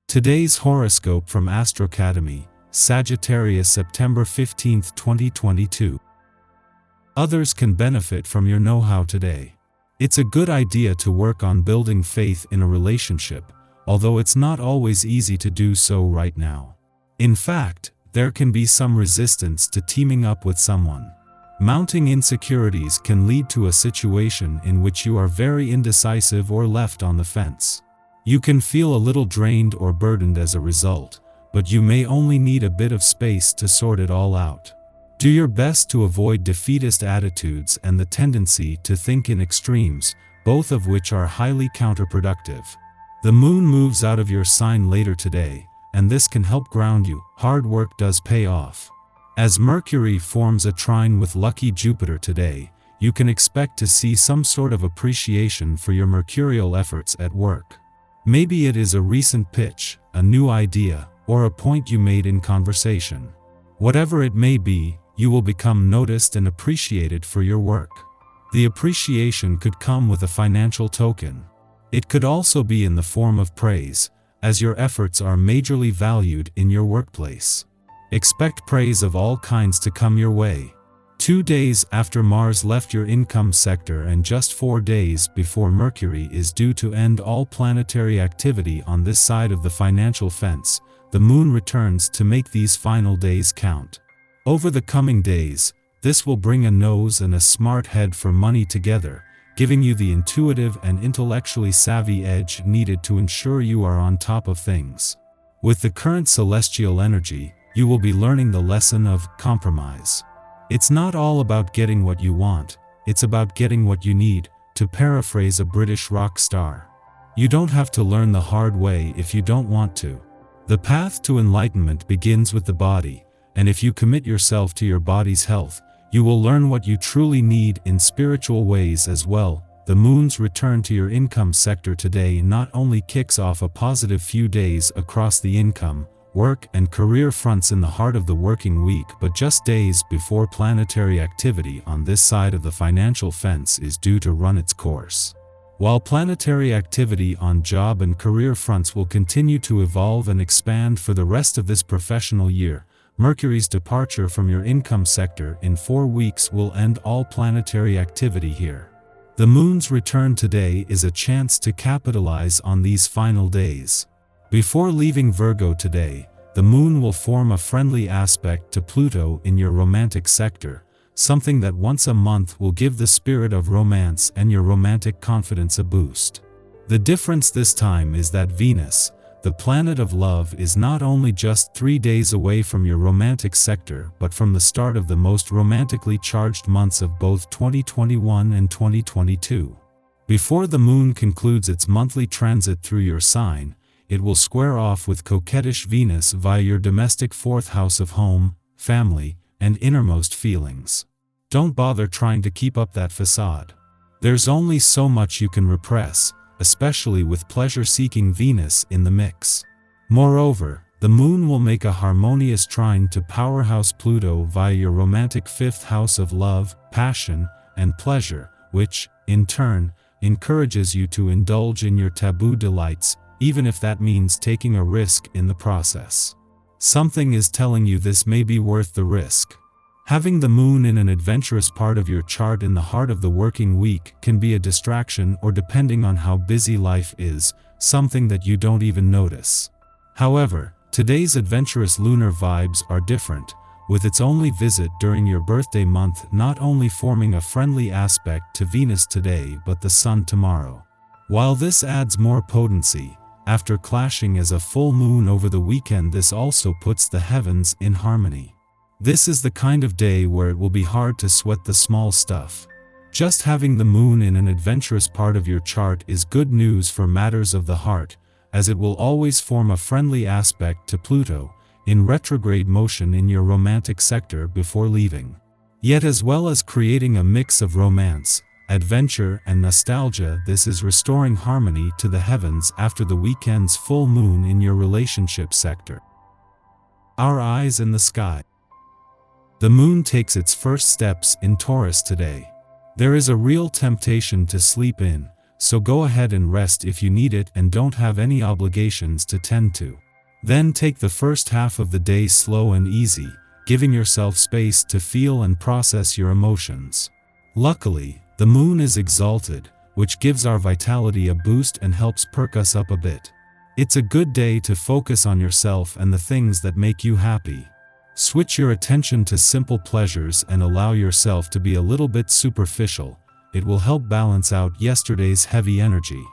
Today's horoscope from Astrocademy, Sagittarius September 15, 2022. Others can benefit from your know-how today. It's a good idea to work on building faith in a relationship, although it's not always easy to do so right now. In fact, there can be some resistance to teaming up with someone. Mounting insecurities can lead to a situation in which you are very indecisive or left on the fence. You can feel a little drained or burdened as a result, but you may only need a bit of space to sort it all out. Do your best to avoid defeatist attitudes and the tendency to think in extremes, both of which are highly counterproductive. The moon moves out of your sign later today, and this can help ground you. Hard work does pay off. As Mercury forms a trine with lucky Jupiter today, you can expect to see some sort of appreciation for your mercurial efforts at work. Maybe it is a recent pitch, a new idea, or a point you made in conversation. Whatever it may be, you will become noticed and appreciated for your work. The appreciation could come with a financial token. It could also be in the form of praise, as your efforts are majorly valued in your workplace. Expect praise of all kinds to come your way. 2 days after Mars left your income sector and just 4 days before Mercury is due to end all planetary activity on this side of the financial fence, the moon returns to make these final days count. Over the coming days, this will bring a nose and a smart head for money together, giving you the intuitive and intellectually savvy edge needed to ensure you are on top of things. With the current celestial energy, you will be learning the lesson of compromise. It's not all about getting what you want, it's about getting what you need, to paraphrase a British rock star. You don't have to learn the hard way if you don't want to. The path to enlightenment begins with the body, and if you commit yourself to your body's health, you will learn what you truly need in spiritual ways as well. The moon's return to your income sector today not only kicks off a positive few days across the income, work and career fronts in the heart of the working week, but just days before planetary activity on this side of the financial fence is due to run its course. While planetary activity on job and career fronts will continue to evolve and expand for the rest of this professional year, Mercury's departure from your income sector in 4 weeks will end all planetary activity here. The moon's return today is a chance to capitalize on these final days. Before leaving Virgo today, the moon will form a friendly aspect to Pluto in your romantic sector, something that once a month will give the spirit of romance and your romantic confidence a boost. The difference this time is that Venus, the planet of love, is not only just 3 days away from your romantic sector but from the start of the most romantically charged months of both 2021 and 2022. Before the moon concludes its monthly transit through your sign, it will square off with coquettish Venus via your domestic 4th house of home, family, and innermost feelings. Don't bother trying to keep up that facade. There's only so much you can repress, especially with pleasure-seeking Venus in the mix. Moreover, the moon will make a harmonious trine to powerhouse Pluto via your romantic 5th house of love, passion, and pleasure, which, in turn, encourages you to indulge in your taboo delights, even if that means taking a risk in the process. Something is telling you this may be worth the risk. Having the moon in an adventurous part of your chart in the heart of the working week can be a distraction, or depending on how busy life is, something that you don't even notice. However, today's adventurous lunar vibes are different, with its only visit during your birthday month not only forming a friendly aspect to Venus today but the Sun tomorrow. While this adds more potency, after clashing as a full moon over the weekend, this also puts the heavens in harmony. This is the kind of day where it will be hard to sweat the small stuff. Just having the moon in an adventurous part of your chart is good news for matters of the heart, as it will always form a friendly aspect to Pluto, in retrograde motion in your romantic sector before leaving. Yet as well as creating a mix of romance, adventure, and nostalgia, this is restoring harmony to the heavens after the weekend's full moon in your relationship sector. Our eyes in the sky. The moon takes its first steps in Taurus today. There is a real temptation to sleep in, so go ahead and rest if you need it and don't have any obligations to tend to. Then take the first half of the day slow and easy, giving yourself space to feel and process your emotions. Luckily, the moon is exalted, which gives our vitality a boost and helps perk us up a bit. It's a good day to focus on yourself and the things that make you happy. Switch your attention to simple pleasures and allow yourself to be a little bit superficial. It will help balance out yesterday's heavy energy.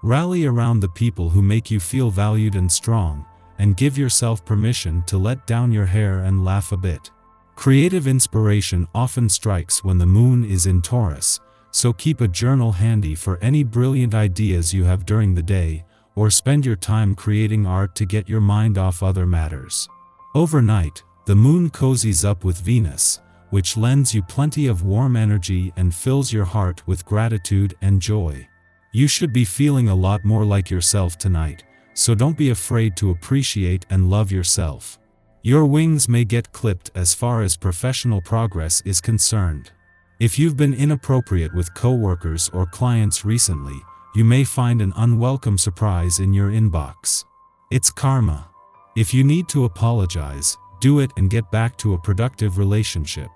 Rally around the people who make you feel valued and strong, and give yourself permission to let down your hair and laugh a bit. Creative inspiration often strikes when the moon is in Taurus, so keep a journal handy for any brilliant ideas you have during the day, or spend your time creating art to get your mind off other matters. Overnight, the moon cozies up with Venus, which lends you plenty of warm energy and fills your heart with gratitude and joy. You should be feeling a lot more like yourself tonight, so don't be afraid to appreciate and love yourself. Your wings may get clipped as far as professional progress is concerned. If you've been inappropriate with coworkers or clients recently, you may find an unwelcome surprise in your inbox. It's karma. If you need to apologize, do it and get back to a productive relationship.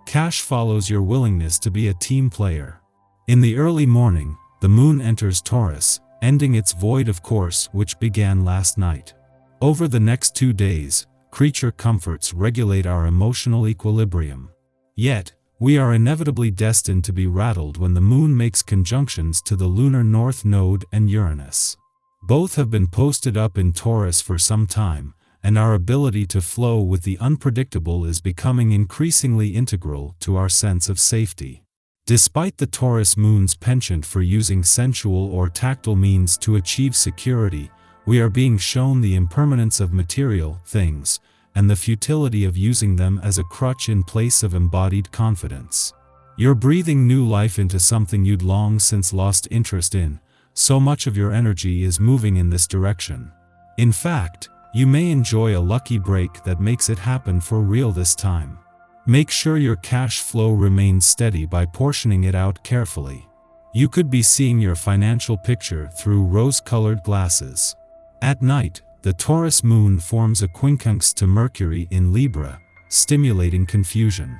Cash follows your willingness to be a team player. In the early morning, the moon enters Taurus, ending its void of course which began last night. Over the next 2 days, creature comforts regulate our emotional equilibrium. Yet, we are inevitably destined to be rattled when the moon makes conjunctions to the lunar north node and Uranus. Both have been posted up in Taurus for some time, and our ability to flow with the unpredictable is becoming increasingly integral to our sense of safety. Despite the Taurus moon's penchant for using sensual or tactile means to achieve security, we are being shown the impermanence of material things, and the futility of using them as a crutch in place of embodied confidence. You're breathing new life into something you'd long since lost interest in, so much of your energy is moving in this direction. In fact, you may enjoy a lucky break that makes it happen for real this time. Make sure your cash flow remains steady by portioning it out carefully. You could be seeing your financial picture through rose-colored glasses. At night, the Taurus moon forms a quincunx to Mercury in Libra, stimulating confusion.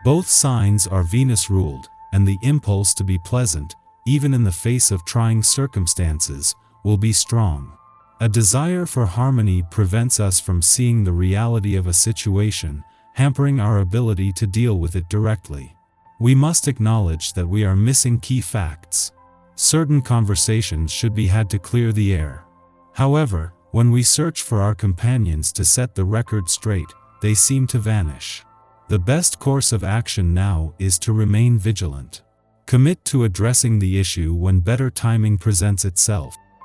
Both signs are Venus-ruled, and the impulse to be pleasant, even in the face of trying circumstances, will be strong. A desire for harmony prevents us from seeing the reality of a situation, hampering our ability to deal with it directly. We must acknowledge that we are missing key facts. Certain conversations should be had to clear the air. However, when we search for our companions to set the record straight, they seem to vanish. The best course of action now is to remain vigilant. Commit to addressing the issue when better timing presents itself.